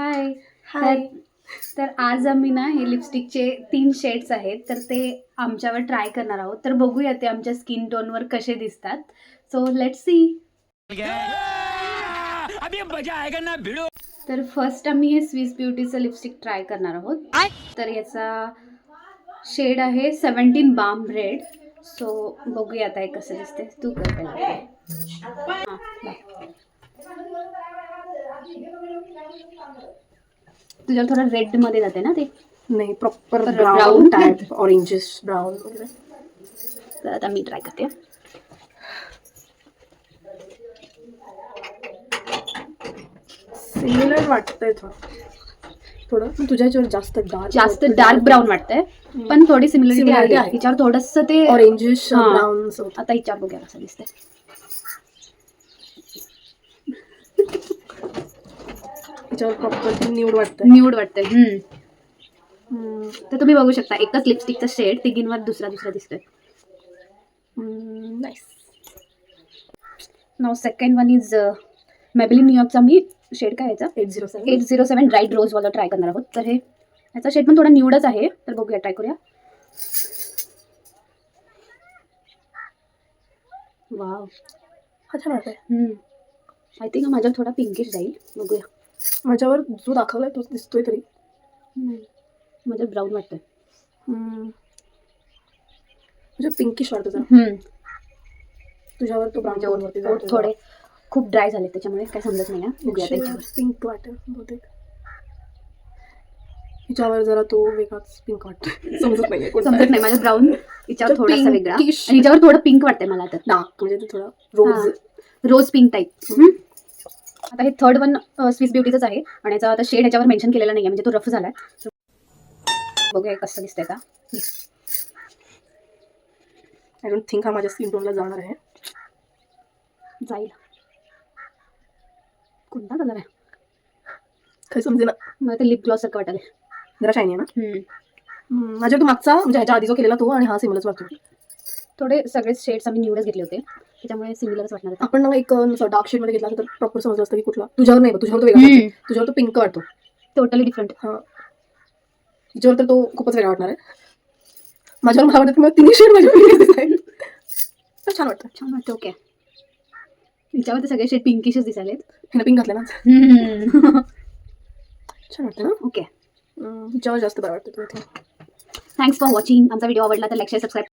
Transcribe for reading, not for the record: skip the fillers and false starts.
हाय. हाय. तर आज आम्ही ना हे लिपस्टिकचे 3 शेड्स आहेत तर ते आमच्यावर ट्राय करणार आहोत. तर बघूया ते आमच्या स्किन टोनवर कसे दिसतात. So let's see. अभी मजा आएगा ना भिड़ो. तर फर्स्ट आम्ही हे स्विस ब्युटीचं लिपस्टिक ट्राय करणार आहोत. तर याचा शेड आहे 17 बाम रेड. सो बघूया आता हे कसं दिसते. तू कर पहिला. तुझ्या थोडं रेड मध्ये जाते ना ते. नाही, proper brown brown type, orangish brown वगैरे. तर आता मी ट्राय करते. सिमिलर वाटतंय थोडं पण तुझ्या ह्याच्यावर जास्त डार्क ब्राऊन वाटतंय पण थोडी सिमिलरिटी Similarity आहे. आहे. हिच्यावर थोडंसं ते ऑरेंजिश हां. ब्राऊन. आता हिच्यावर बघूया कसं दिसतंय. त्याच्यावर प्रॉपर न्यूड वाटतंय. न्यूड वाटतंय. तर तुम्ही बघू शकता एकच लिपस्टिकचा शेड तिघींवर दुसरा दिसतोय. Nice. Now second one is Maybelline न्यूयॉर्कचा मी शेड काय याचा 807. 807 ड्राईड रोज वाला ट्राय करणार आहोत. तर हे याचा शेड पण थोडा न्यूडच आहे. तर बघूया ट्राय करूया. वाव. हा छान वाटतंय. आय थिंक माझ्यावर थोडा पिंकिश जाईल. बघूया. माझ्यावर जो दाखवलाय तोच दिसतोय तरी. माझ्यावर ब्राऊन वाटतंय. म्हणजे पिंकिश वाटतं जरा. तुझ्यावर तो ब्राऊन वरती ओठ थोडे खूप ड्राय झाले त्याच्यामुळे काय समजत नाही. बघूया त्याच्यावर. पिंक वाटेल बहुतेक. हिच्यावर जरा तो वेगळाच पिंक वाटतो. समजत नाही माझं ब्राऊन हिच्यावर तो थोडासा वेगळा आणि pinkish. हिच्यावर थोडं पिंक वाटतंय मला. तर डार्क म्हणजे थोडा रोज. रोज पिंक टाईप. आता हे थर्ड वन स्विस ब्युटीचंच आहे आणि याचा आता शेड ह्याच्यावर मेन्शन केलेला नाही आहे म्हणजे तो रफ झालाय. बघूया कसं दिसतंय का. आय डोंट थिंक हा माझ्या स्किन टोनला जाणार आहे. जाईल. कोणता कलर आहे. काही समजे ना. मला ते लिप ग्लॉस सारखं वाटायला. जरा शायनी आहे ना. माझ्या तो मागचा म्हणजे ह्याच्या आधी जो केलेला तो आणि हा सिमिलरच वाटतो. थोडे सगळे शेड्स आम्ही निवडच घेतले होते त्याच्यामुळे सिमिलरच वाटणार होतं. आपण ना एक डार्क शेड मध्ये घेतला तर प्रॉपर समजलं असतं की कुठला. तुझ्यावर नाही, तुझ्यावर तो वेगळा. तुझ्यावर तो पिंक वाटतो. Totally different. हा. हिच्यावर तर तो खूपच वेगळा वाटणार आहे. माझ्यावर मला वाटतं मला तिन्ही शेड माझ्या छान वाटतं. ओके. हिच्यावर तर सगळे शेड पिंकिशच दिसायलेत. हिनं पिंक घातलं ना. छान वाटतं ना. ओके. हिच्यावर जास्त बरं वाटतं. Thanks for watching. आमचा व्हिडिओ आवडला तर लाईक शेअर सबस्क्राईब